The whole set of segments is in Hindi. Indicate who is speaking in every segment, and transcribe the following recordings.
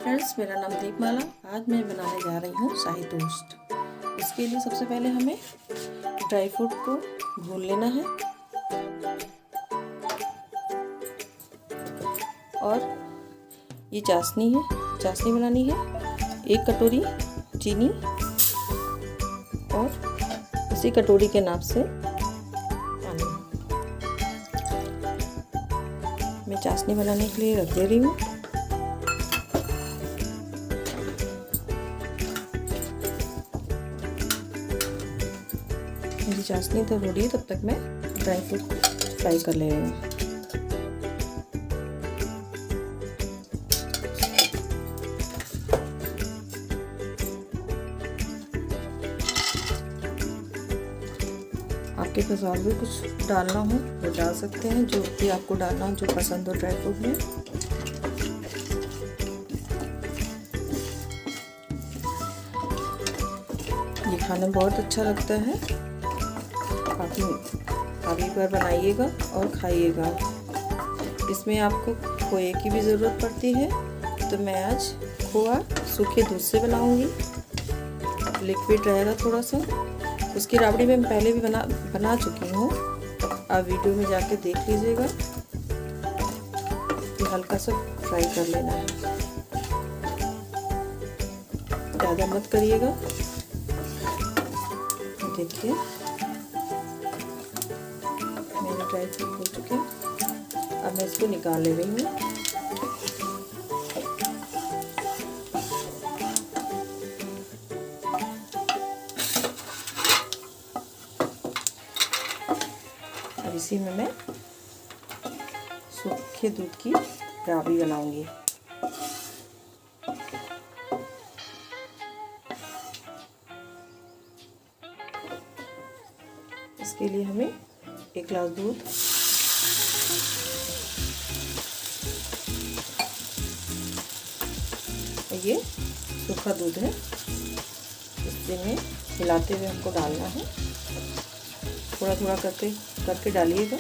Speaker 1: फ्रेंड्स, मेरा नाम दीपमाला। आज मैं बनाने जा रही हूँ शाही टोस्ट। इसके लिए सबसे पहले हमें ड्राई फ्रूट को भून लेना है और ये चाशनी बनानी है। 1 कटोरी चीनी और उसी कटोरी के नाप से पानी मैं चाशनी बनाने के लिए रख दे रही हूँ। मेरी चाशनी तो हो रही है, तब तक मैं ड्राई फ्रूट को फ्राई कर ले रही हूँ। आपके पास और भी कुछ डालना हो वो डाल सकते हैं, जो भी आपको डालना हो, जो पसंद हो ड्राई फ्रूट में। ये खाने में बहुत अच्छा लगता है। आप एक बार बनाइएगा और खाइएगा। इसमें आपको खोए की भी ज़रूरत पड़ती है, तो मैं आज खोआ सूखे दूध से बनाऊंगी। लिक्विड रहेगा थोड़ा सा। उसकी राबड़ी मैं पहले भी बना चुकी हूँ, आप वीडियो में जाके देख लीजिएगा। ये हल्का सा फ्राई कर लेना है, ज़्यादा मत करिएगा। देखिए मेरे ड्राई फ्रूट हो चुके हैं। अब मैं इसको निकाल ले रही हूँ। अब इसी में मैं सूखे दूध की राबड़ी बनाऊंगी। इसके लिए हमें 1 गिलास दूध, ये सूखा दूध है, इसमें हिलाते हुए हमको डालना है। थोड़ा थोड़ा करके डालिएगा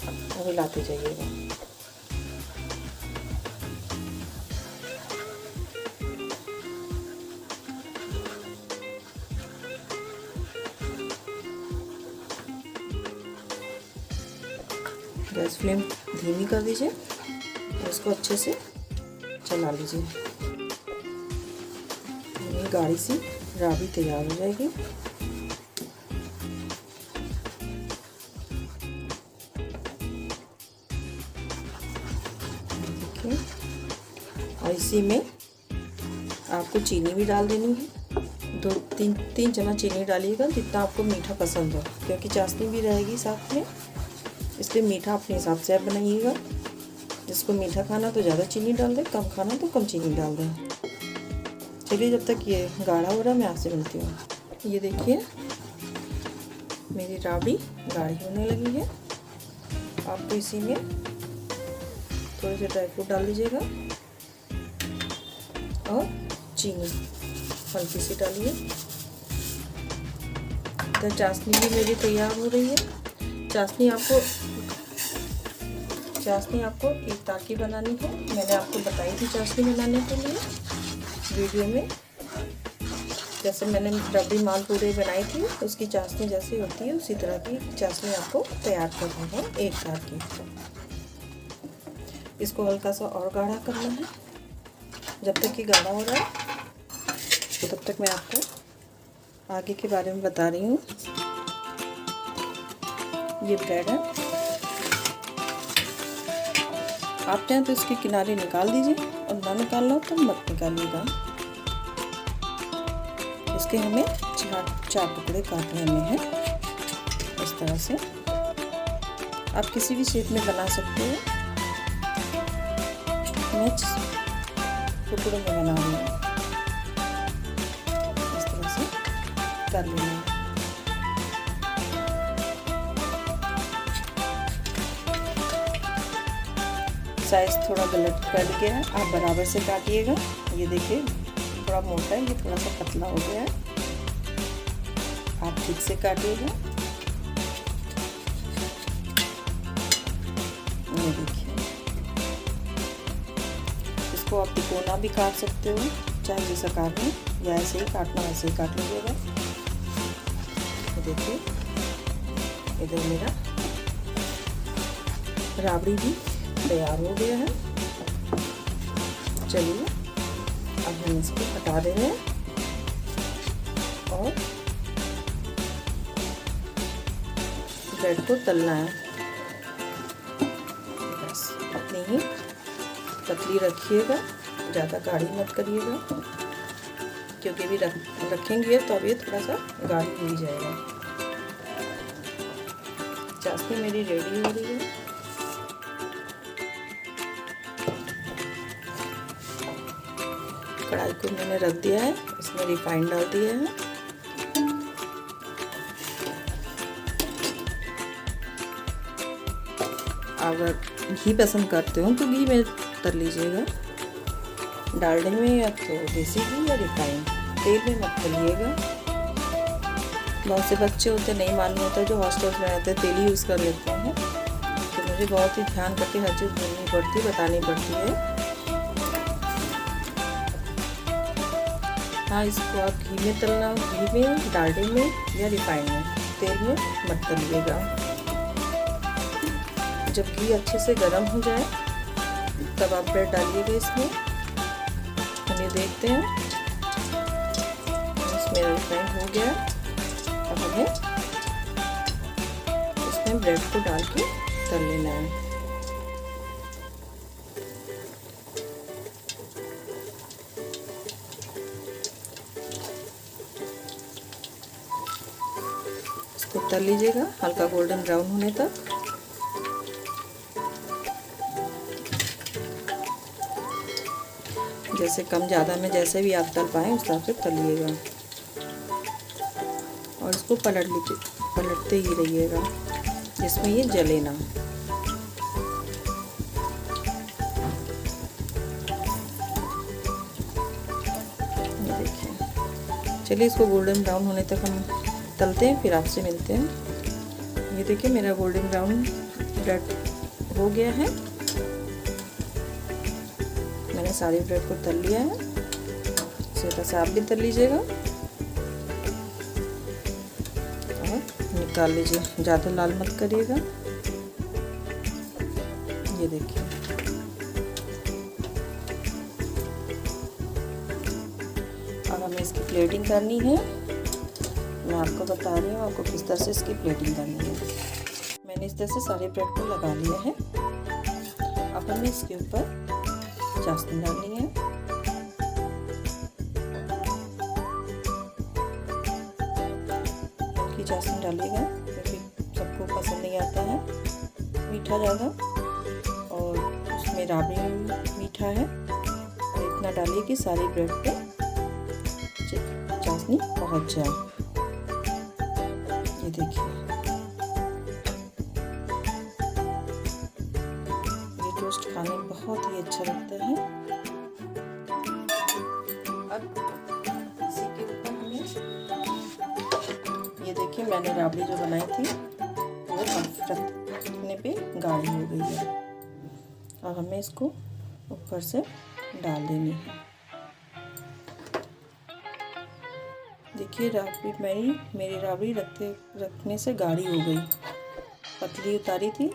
Speaker 1: और हिलाते जाइएगा। गैस फ्लेम धीमी कर दीजिए और इसको अच्छे से चला लीजिए। ये गाढ़ी सी राबड़ी तैयार हो जाएगी। देखिए, और इसी में आपको चीनी भी डाल देनी है। 2-3 चम्मच चीनी डालिएगा, जितना आपको मीठा पसंद हो, क्योंकि चाशनी भी रहेगी साथ में, इसलिए मीठा अपने हिसाब से आप बनाइएगा। जिसको मीठा खाना तो ज़्यादा चीनी डाल दें, कम खाना तो कम चीनी डाल दें। चलिए, जब तक ये गाढ़ा हो रहा है मैं आपसे मिलती हूँ। ये देखिए मेरी राबड़ी गाढ़ी होने लगी है। आपको इसी में थोड़े से ड्राई फ्रूट डाल दीजिएगा और चीनी हल्की सी डालिए। तो चाशनी भी मेरी तैयार हो रही है। चाशनी आपको 1 तार की बनानी है। मैंने आपको बताई थी चाशनी बनाने के लिए वीडियो में। जैसे मैंने रबड़ी मालपूड़े बनाई थी, उसकी चाशनी जैसी होती है, उसी तरह की चाशनी आपको तैयार करनी है 1 तार की। इसको हल्का सा और गाढ़ा करना है। जब तक कि गाढ़ा हो रहा है तो तब तक मैं आपको आगे के बारे में बता रही हूँ। ये ब्रेड है, आप चाहें तो इसके किनारे निकाल दीजिए और ना निकालना हो तो मत निकालिएगा। इसके हमें 4 टुकड़े काटने में है। इस तरह से आप किसी भी शेप में बना सकते हो। मैं टुकड़ों में बना रही हूँ। इस तरह से कर लेना है। साइज थोड़ा गलत कर गया है, आप बराबर से काटिएगा। ये देखिए थोड़ा मोटा है, ये थोड़ा सा पतला हो गया है। आप ठीक से काटिएगा। ये देखिए, इसको आप तिकोना भी काट सकते हो, चाहे जिस आकार में, या ऐसे ही काटना वैसे ही काट लीजिएगा। देखिए इधर मेरा राबड़ी भी तैयार हो गया है। चलिए अब हम इसको हटा दे रहे हैं और ब्रेड को तलना है। बस अपनी ही पतली रखिएगा, ज़्यादा गाढ़ी मत करिएगा, क्योंकि अभी रखेंगे तो अब ये थोड़ा सा गाढ़ी हो ही जाएगा। चाशनी मेरी रेडी हो रही है। कढ़ाई को मैंने रख दिया है, इसमें रिफाइंड डाल दिया है। अगर घी पसंद करते हो तो घी में तल लीजिएगा, डालडे में या तो देसी घी या रिफाइंड, तेल में मत तलिएगा। बहुत से बच्चे होते नहीं मालूम होता, जो हॉस्टल में रहते हैं तेल ही यूज़ कर लेते हैं, तो मुझे बहुत ही ध्यान करके हर चीज़ बोलनी पड़ती है, बतानी पड़ती है। हाँ, इसको आप घी में तलना, घी में, डालडे में या रिफाइंड में, तेल में मत तलिएगा। जब घी अच्छे से गर्म हो जाए तब आप ब्रेड डालिएगा इसमें। हम ये देखते हैं इसमें रिफाइंड हो गया। अब हमें इसमें ब्रेड को डाल के तल लेना है। इसको तल लीजिएगा हल्का गोल्डन ब्राउन होने तक। जैसे कम ज़्यादा में जैसे भी आप तल पाएँ उस हिसाब से तलिएगा, और इसको पलटते ही रहिएगा जिसमें ये जले ना। ये देखिए, चलिए इसको गोल्डन ब्राउन होने तक हम तलते हैं, फिर आपसे मिलते हैं। ये देखिए मेरा गोल्डन ब्राउन ब्रेड हो गया है। मैंने सारी ब्रेड को तल लिया है, इसी तरह से आप भी तल लीजिएगा और निकाल लीजिए, ज़्यादा लाल मत करिएगा। ये देखिए अब हमें इसकी प्लेटिंग करनी है। मैं आपको बता रही हूँ आपको किस तरह से इसकी प्लेटिंग करनी है। मैंने इस तरह से सारे ब्रेड को लगा लिया है। अब हमें इसके ऊपर चाशनी डालनी है। हल्की चाशनी डालिएगा क्योंकि सबको पसंद नहीं आता है मीठा ज़्यादा, और उसमें राबड़ी मीठा है, तो इतना डालिए कि सारी ब्रेड पे चाशनी पहुंच जाए। ये देखिए ये टोस्ट खाने में बहुत ही अच्छा लगता है। अब इसी के ऊपर हमें ये देखिए मैंने राबड़ी जो बनाई थी वो रखने पे गाढ़ी हो गई है। अब हमें इसको ऊपर से डाल देनी है। देखिए राबड़ी मेरी राबड़ी रखने से गाढ़ी हो गई, पतली उतारी थी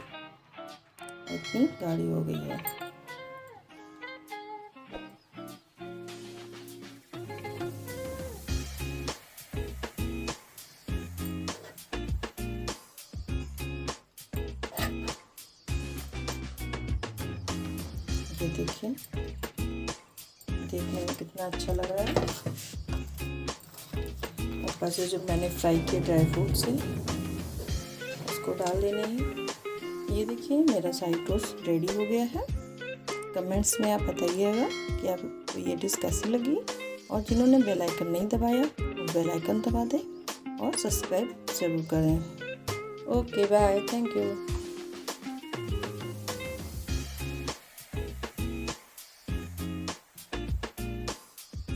Speaker 1: इतनी गाढ़ी हो गई है। ये देखिए देखने में कितना अच्छा लग रहा है। ऊपर से जो मैंने फ्राई किए ड्राई फ्रूट्स है उसको डाल देने हैं। ये देखिए मेरा शाही टोस्ट रेडी हो गया है। कमेंट्स में आप बताइएगा कि आपको ये डिश कैसी लगी, और जिन्होंने बेल आइकन नहीं दबाया वो बेल आइकन दबा दें और सब्सक्राइब ज़रूर करें। Okay bye, thank you.